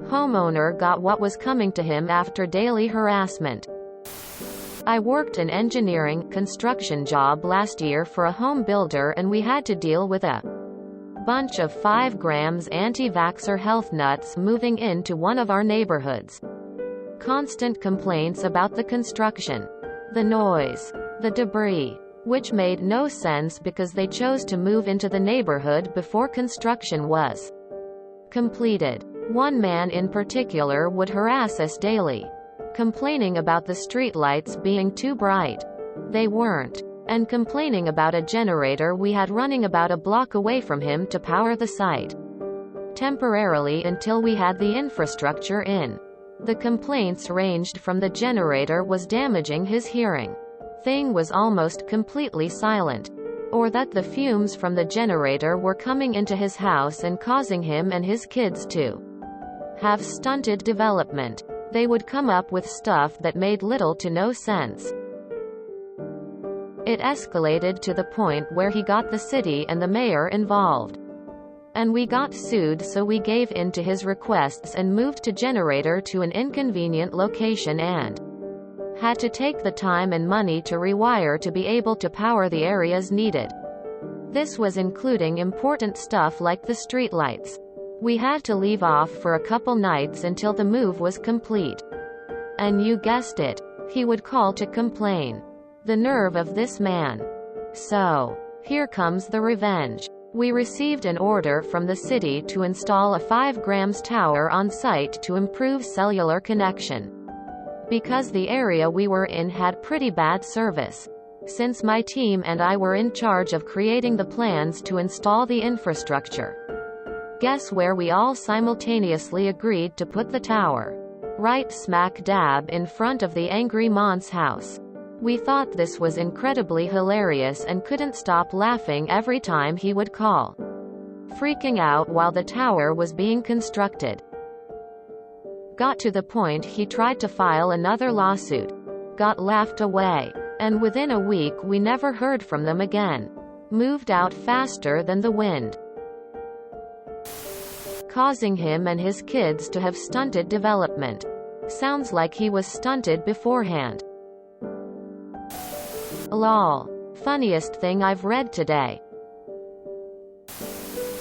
Homeowner got what was coming to him after daily harassment. I worked an engineering, construction job last year for a home builder, and we had to deal with a bunch of 5 grams anti-vaxxer health nuts moving into one of our neighborhoods. Constant complaints about the construction, the noise, the debris, which made no sense because they chose to move into the neighborhood before construction was completed. One man in particular would harass us daily, complaining about the streetlights being too bright. They weren't. And complaining about a generator we had running about a block away from him to power the site temporarily until we had the infrastructure in. The complaints ranged from the generator was damaging his hearing, thing was almost completely silent, or that the fumes from the generator were coming into his house and causing him and his kids to have stunted development. They would come up with stuff that made little to no sense. It escalated to the point where he got the city and the mayor involved. And we got sued, so we gave in to his requests and moved the generator to an inconvenient location and had to take the time and money to rewire to be able to power the areas needed. This was including important stuff like the streetlights. We had to leave off for a couple nights until the move was complete. And you guessed it, he would call to complain. The nerve of this man. So, here comes the revenge. We received an order from the city to install a 5 grams tower on site to improve cellular connection, because the area we were in had pretty bad service. Since my team and I were in charge of creating the plans to install the infrastructure, guess where we all simultaneously agreed to put the tower? Right smack dab in front of the angry Mont's house. We thought this was incredibly hilarious and couldn't stop laughing every time he would call, freaking out while the tower was being constructed. Got to the point he tried to file another lawsuit, got laughed away, and within a week we never heard from them again. Moved out faster than the wind, causing him and his kids to have stunted development. Sounds like he was stunted beforehand. Lol. Funniest thing I've read today.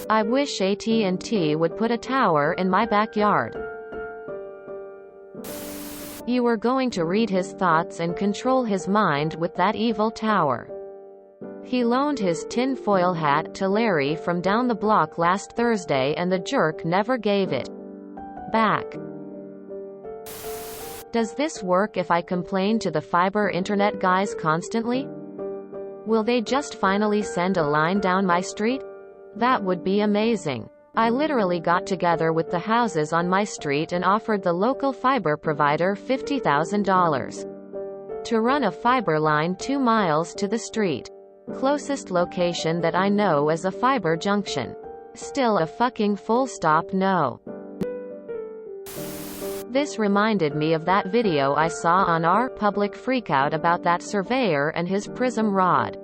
I wish AT&T would put a tower in my backyard. You were going to read his thoughts and control his mind with that evil tower. He loaned his tinfoil hat to Larry from down the block last Thursday and the jerk never gave it back. Does this work if I complain to the fiber internet guys constantly? Will they just finally send a line down my street? That would be amazing. I literally got together with the houses on my street and offered the local fiber provider $50,000 to run a fiber line 2 miles to the street. Closest location that I know is a fiber junction. Still a fucking full stop no. This reminded me of that video I saw on our public freakout about that surveyor and his prism rod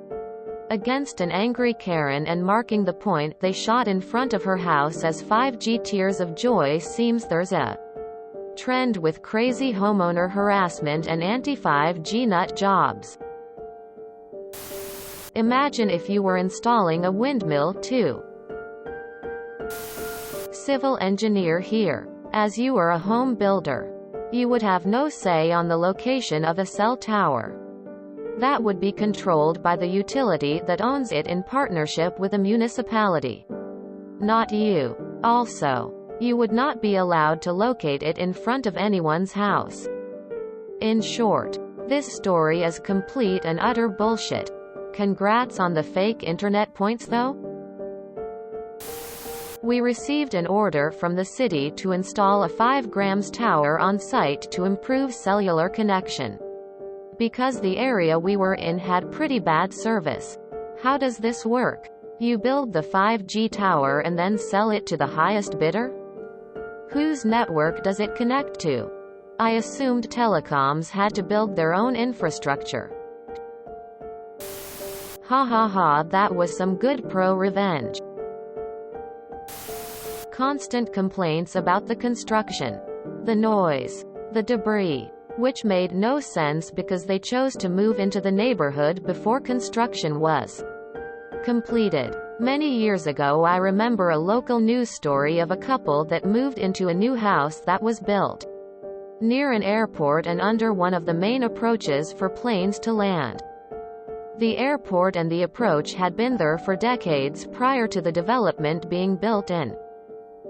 against an angry Karen and marking the point they shot in front of her house as 5G tears of joy. Seems there's a trend with crazy homeowner harassment and anti-5G nut jobs. Imagine if you were installing a windmill too. Civil engineer here. As you are a home builder, you would have no say on the location of a cell tower. That would be controlled by the utility that owns it in partnership with a municipality. Not you. Also, you would not be allowed to locate it in front of anyone's house. In short, this story is complete and utter bullshit. Congrats on the fake internet points though. We received an order from the city to install a 5 grams tower on site to improve cellular connection, because the area we were in had pretty bad service. How does this work? You build the 5G tower and then sell it to the highest bidder? Whose network does it connect to? I assumed telecoms had to build their own infrastructure. Ha ha ha, that was some good pro-revenge. constant complaints about the construction, the noise, the debris, which made no sense because they chose to move into the neighborhood before construction was completed. Many years ago, I remember a local news story of a couple that moved into a new house that was built near an airport and under one of the main approaches for planes to land. The airport and the approach had been there for decades prior to the development being built in.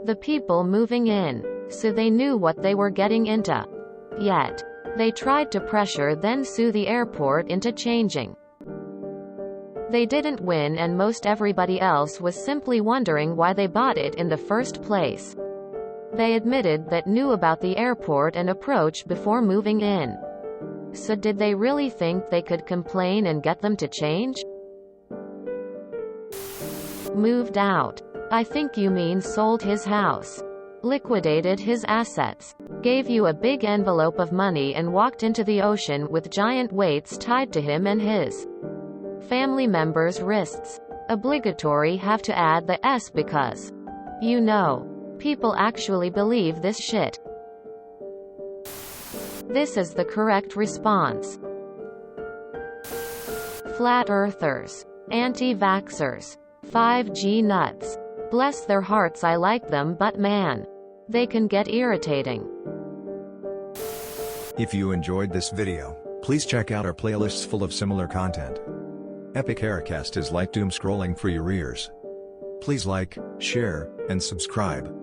The people moving in, so they knew what they were getting into. Yet, they tried to pressure then sue the airport into changing. They didn't win, and most everybody else was simply wondering why they bought it in the first place. They admitted that knew about the airport and approach before moving in. So did they really think they could complain and get them to change? Moved out. I think you mean sold his house. Liquidated his assets. Gave you a big envelope of money and walked into the ocean with giant weights tied to him and his family members' wrists. Obligatory have to add the S because, you know, people actually believe this shit. This is the correct response. Flat earthers. Anti-vaxxers. 5G nuts. Bless their hearts, I like them, but man, they can get irritating. If you enjoyed this video, please check out our playlists full of similar content. Epic Haircast is like doom scrolling for your ears. Please like, share, and subscribe.